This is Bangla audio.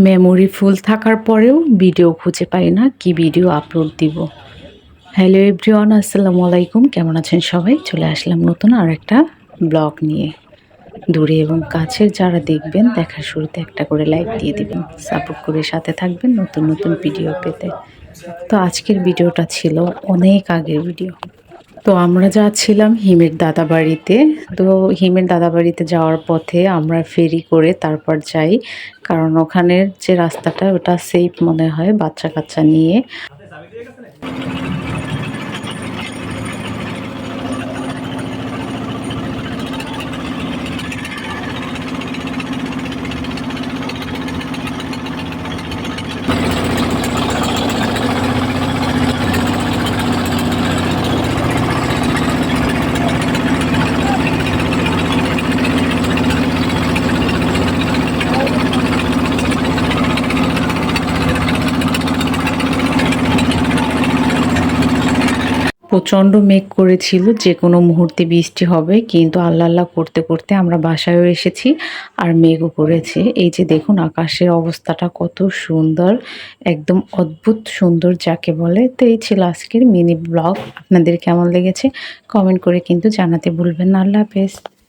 মেমোরি ফুল থাকার পরেও ভিডিও খুঁজে পাই না, কি ভিডিও আপলোড দিব। হ্যালো এভরিওয়ান, আসসালামু আলাইকুম। কেমন আছেন সবাই? চলে আসলাম নতুন আর একটা ব্লগ নিয়ে। দূরে এবং কাছের যারা দেখবেন, দেখার শুরুতে একটা করে লাইক দিয়ে দিবেন, সাপোর্ট করে সাথে থাকবেন নতুন নতুন ভিডিও পেতে। তো আজকের ভিডিওটা ছিল অনেক আগের ভিডিও। তো আমরা যাচ্ছিলাম হিমের দাদাবাড়িতে। তো হিমের দাদাবাড়িতে যাওয়ার পথে আমরা ফেরি করে তারপর যাই, কারণ ওখানের যে রাস্তাটা ওটা সেফ মনে হয় বাচ্চা কাচ্চা নিয়ে। প্রচণ্ড মেঘ করেছিল, যে কোনো মুহূর্তে বৃষ্টি হবে, কিন্তু আল্লাহ আল্লাহ করতে করতে আমরা বাসায়ও এসেছি আর মেঘও করেছে। এই যে দেখুন আকাশের অবস্থাটা কত সুন্দর, একদম অদ্ভুত সুন্দর যাকে বলে। তো এই ছিল আজকের মিনি ব্লগ। আপনাদের কেমন লেগেছে কমেন্ট করে কিন্তু জানাতে ভুলবেন না। আল্লাহ হাফেজ।